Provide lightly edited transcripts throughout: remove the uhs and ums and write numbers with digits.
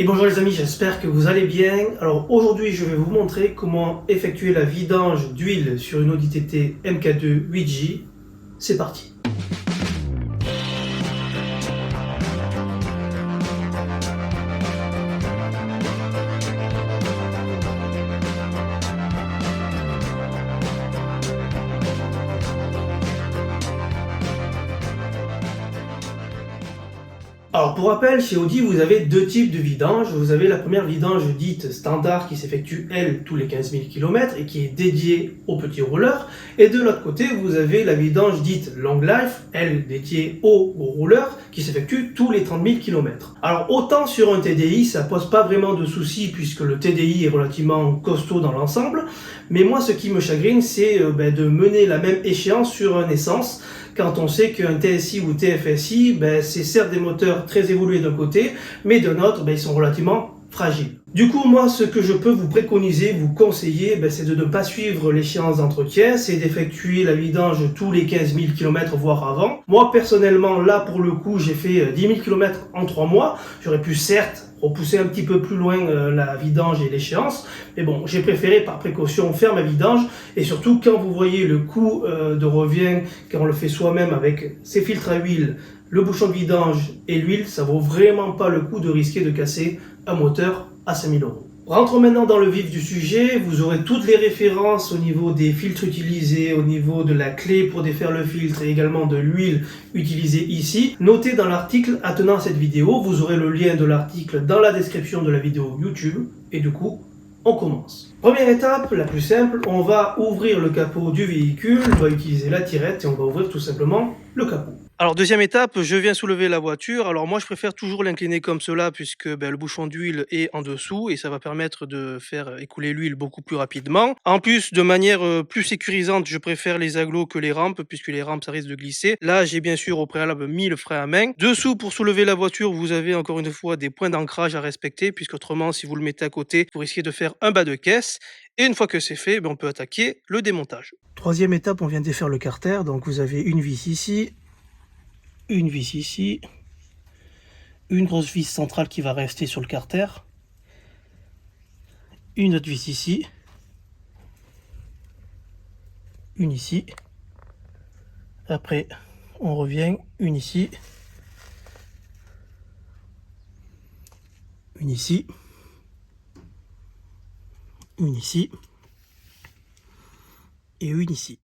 Et bonjour les amis, j'espère que vous allez bien. Alors aujourd'hui je vais vous montrer comment effectuer la vidange d'huile sur une Audi TT MK2 8J. C'est parti. Alors pour rappel, chez Audi, vous avez deux types de vidange. Vous avez la première vidange dite standard qui s'effectue, elle, tous les 15 000 km et qui est dédiée aux petits rouleurs. Et de l'autre côté, vous avez la vidange dite long life, elle, dédiée aux gros rouleurs, qui s'effectue tous les 30 000 km. Alors autant sur un TDI, ça pose pas vraiment de soucis puisque le TDI est relativement costaud dans l'ensemble. Mais moi, ce qui me chagrine, c'est de mener la même échéance sur un essence, quand on sait qu'un TSI ou TFSI, c'est certes des moteurs très évolués d'un côté, mais d'un autre, ils sont relativement fragiles. Du coup, moi, ce que je peux vous préconiser, vous conseiller, c'est de ne pas suivre l'échéance d'entretien, c'est d'effectuer la vidange tous les 15 000 km, voire avant. Moi, personnellement, là, pour le coup, j'ai fait 10 000 km en 3 mois. J'aurais pu, certes, repousser un petit peu plus loin la vidange et l'échéance, mais bon, j'ai préféré, par précaution, faire ma vidange, et surtout, quand vous voyez le coût de revient, quand on le fait soi-même avec ses filtres à huile, le bouchon de vidange et l'huile, ça vaut vraiment pas le coup de risquer de casser un moteur à 5 000 euros. Rentrons maintenant dans le vif du sujet. Vous aurez toutes les références au niveau des filtres utilisés, au niveau de la clé pour défaire le filtre et également de l'huile utilisée ici. Notez dans l'article attenant à cette vidéo. Vous aurez le lien de l'article dans la description de la vidéo YouTube. Et du coup, on commence. Première étape, la plus simple, on va ouvrir le capot du véhicule. On va utiliser la tirette et on va ouvrir tout simplement le capot. Alors deuxième étape, je viens soulever la voiture. Alors moi je préfère toujours l'incliner comme cela puisque le bouchon d'huile est en dessous et ça va permettre de faire écouler l'huile beaucoup plus rapidement. En plus, de manière plus sécurisante, je préfère les agglos que les rampes puisque les rampes ça risque de glisser. Là j'ai bien sûr au préalable mis le frein à main. Dessous, pour soulever la voiture, vous avez encore une fois des points d'ancrage à respecter puisque autrement si vous le mettez à côté, vous risquez de faire un bas de caisse. Et une fois que c'est fait, on peut attaquer le démontage. Troisième étape, on vient défaire le carter. Donc vous avez une vis ici, une vis ici, une grosse vis centrale qui va rester sur le carter, une autre vis ici, une ici, après on revient, une ici, une ici, une ici et une ici.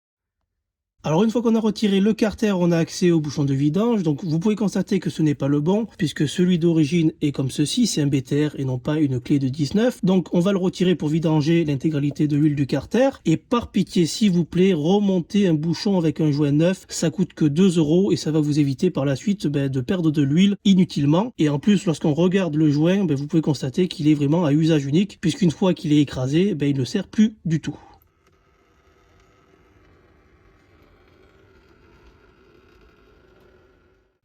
Alors une fois qu'on a retiré le carter, on a accès au bouchon de vidange. Donc vous pouvez constater que ce n'est pas le bon, puisque celui d'origine est comme ceci, c'est un BTR et non pas une clé de 19. Donc on va le retirer pour vidanger l'intégralité de l'huile du carter. Et par pitié, s'il vous plaît, remontez un bouchon avec un joint neuf. Ça coûte que 2 € et ça va vous éviter par la suite de perdre de l'huile inutilement. Et en plus, lorsqu'on regarde le joint, vous pouvez constater qu'il est vraiment à usage unique, puisqu'une fois qu'il est écrasé, il ne sert plus du tout.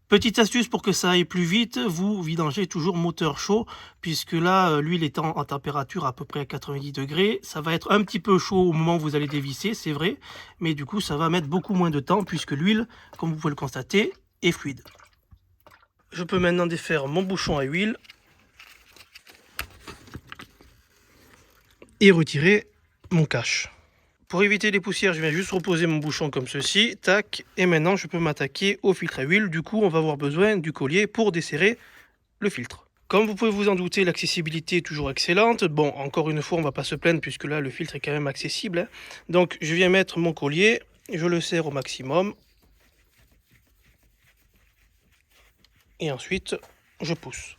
Petite astuce pour que ça aille plus vite, vous vidangez toujours moteur chaud, puisque là, l'huile étant en température à peu près à 90 degrés, ça va être un petit peu chaud au moment où vous allez dévisser, c'est vrai, mais du coup, ça va mettre beaucoup moins de temps, puisque l'huile, comme vous pouvez le constater, est fluide. Je peux maintenant défaire mon bouchon à huile et retirer mon cache. Pour éviter les poussières, je viens juste reposer mon bouchon comme ceci, tac, et maintenant je peux m'attaquer au filtre à huile. Du coup, on va avoir besoin du collier pour desserrer le filtre. Comme vous pouvez vous en douter, l'accessibilité est toujours excellente. Bon, encore une fois, on ne va pas se plaindre puisque là, le filtre est quand même accessible. Donc, je viens mettre mon collier, je le serre au maximum. Et ensuite, je pousse.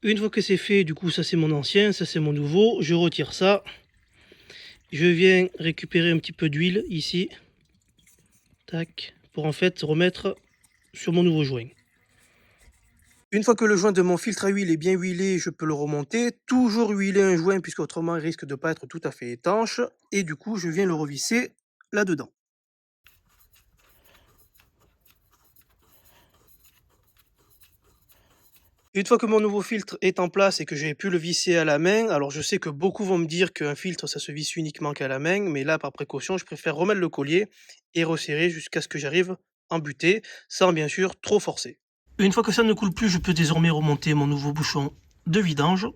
Une fois que c'est fait, du coup, ça c'est mon ancien, ça c'est mon nouveau. Je retire ça. Je viens récupérer un petit peu d'huile ici. Tac. Pour en fait remettre sur mon nouveau joint. Une fois que le joint de mon filtre à huile est bien huilé, je peux le remonter. Toujours huiler un joint puisque autrement il risque de ne pas être tout à fait étanche. Et du coup, je viens le revisser là-dedans. Une fois que mon nouveau filtre est en place et que j'ai pu le visser à la main, alors je sais que beaucoup vont me dire qu'un filtre ça se visse uniquement qu'à la main, mais là par précaution je préfère remettre le collier et resserrer jusqu'à ce que j'arrive en butée, sans bien sûr trop forcer. Une fois que ça ne coule plus, je peux désormais remonter mon nouveau bouchon de vidange.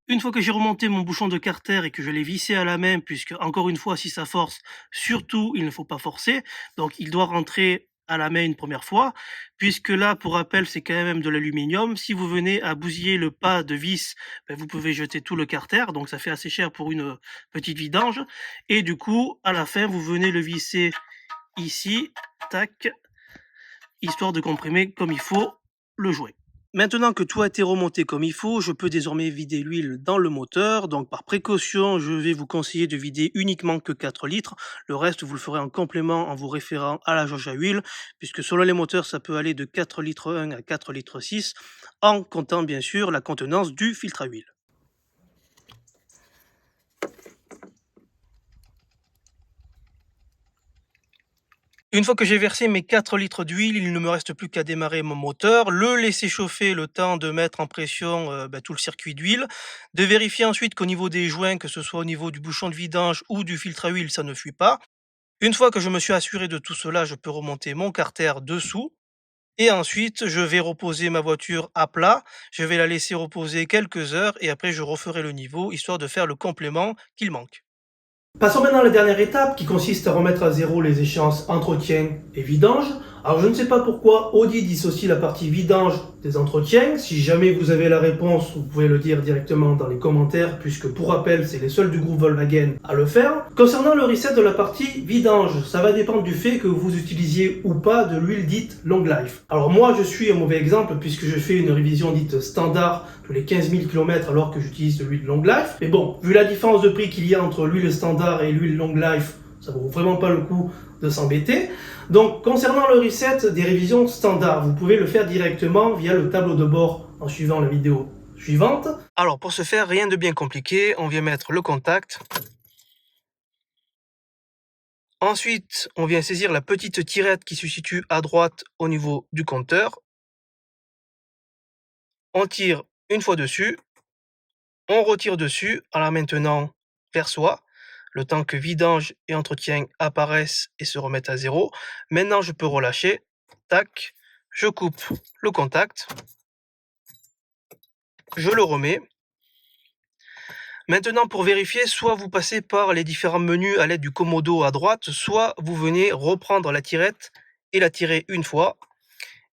Une fois que j'ai remonté mon bouchon de carter et que je l'ai vissé à la main, puisque encore une fois si ça force, surtout il ne faut pas forcer, donc il doit rentrer à la main une première fois, puisque là, pour rappel, c'est quand même de l'aluminium. Si vous venez à bousiller le pas de vis, ben, vous pouvez jeter tout le carter, donc ça fait assez cher pour une petite vidange. Et du coup, à la fin, vous venez le visser ici, tac, histoire de comprimer comme il faut le joint. Maintenant que tout a été remonté comme il faut, je peux désormais vider l'huile dans le moteur. Donc par précaution, je vais vous conseiller de vider uniquement que 4 litres. Le reste, vous le ferez en complément en vous référant à la jauge à huile, puisque selon les moteurs, ça peut aller de 4 litres 1 à 4 litres 6, en comptant bien sûr la contenance du filtre à huile. Une fois que j'ai versé mes 4 litres d'huile, il ne me reste plus qu'à démarrer mon moteur, le laisser chauffer le temps de mettre en pression tout le circuit d'huile, de vérifier ensuite qu'au niveau des joints, que ce soit au niveau du bouchon de vidange ou du filtre à huile, ça ne fuit pas. Une fois que je me suis assuré de tout cela, je peux remonter mon carter dessous et ensuite je vais reposer ma voiture à plat, je vais la laisser reposer quelques heures et après je referai le niveau histoire de faire le complément qu'il manque. Passons maintenant à la dernière étape qui consiste à remettre à zéro les échéances entretien et vidange. Alors je ne sais pas pourquoi Audi dissocie la partie vidange des entretiens. Si jamais vous avez la réponse, vous pouvez le dire directement dans les commentaires puisque pour rappel c'est les seuls du groupe Volkswagen à le faire. Concernant le reset de la partie vidange, ça va dépendre du fait que vous utilisiez ou pas de l'huile dite Long Life. Alors moi je suis un mauvais exemple puisque je fais une révision dite standard tous les 15 000 km alors que j'utilise de l'huile Long Life. Mais bon, vu la différence de prix qu'il y a entre l'huile standard et l'huile Long Life, ça vaut vraiment pas le coup de s'embêter. Donc concernant le reset des révisions standards, vous pouvez le faire directement via le tableau de bord en suivant la vidéo suivante. Alors pour ce faire, rien de bien compliqué, on vient mettre le contact. Ensuite, on vient saisir la petite tirette qui se situe à droite au niveau du compteur. On tire une fois dessus, on retire dessus en la maintenant vers soi, le temps que vidange et entretien apparaissent et se remettent à zéro. Maintenant, je peux relâcher. Tac, je coupe le contact. Je le remets. Maintenant, pour vérifier, soit vous passez par les différents menus à l'aide du commodo à droite, soit vous venez reprendre la tirette et la tirer une fois.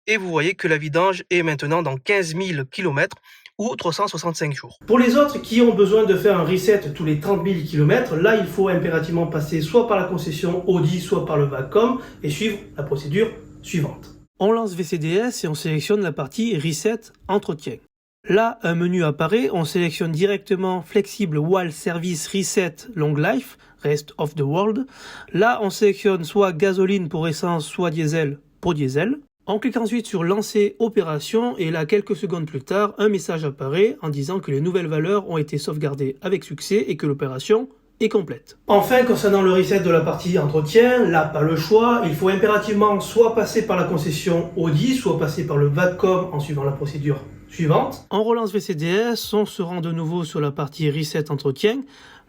Et vous voyez que la vidange est maintenant dans 15 000 km ou 365 jours. Pour les autres qui ont besoin de faire un reset tous les 30 000 km, là il faut impérativement passer soit par la concession Audi, soit par le Vacom et suivre la procédure suivante. On lance VCDS et on sélectionne la partie Reset Entretien. Là, un menu apparaît, on sélectionne directement Flexible Wall Service Reset Long Life, Rest of the World. Là, on sélectionne soit gasoline pour essence, soit diesel pour diesel. On clique ensuite sur Lancer opération et là, quelques secondes plus tard, un message apparaît en disant que les nouvelles valeurs ont été sauvegardées avec succès et que l'opération est complète. Enfin, concernant le reset de la partie entretien, là, pas le choix, il faut impérativement soit passer par la concession Audi, soit passer par le Vacom en suivant la procédure suivante. On relance VCDS, on se rend de nouveau sur la partie Reset Entretien.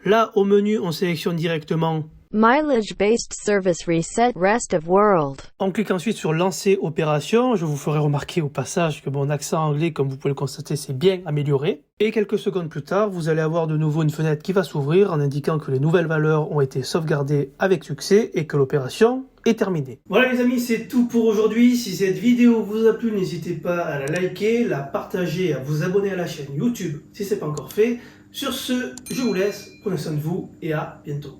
Là, au menu, on sélectionne directement Mileage-based service reset rest of world. On clique ensuite sur Lancer opération. Je vous ferai remarquer au passage que mon accent anglais, comme vous pouvez le constater, s'est bien amélioré. Et quelques secondes plus tard, vous allez avoir de nouveau une fenêtre qui va s'ouvrir en indiquant que les nouvelles valeurs ont été sauvegardées avec succès et que l'opération est terminée. Voilà les amis, c'est tout pour aujourd'hui. Si cette vidéo vous a plu, n'hésitez pas à la liker, la partager, à vous abonner à la chaîne YouTube si ce n'est pas encore fait. Sur ce, je vous laisse, prenez soin de vous et à bientôt.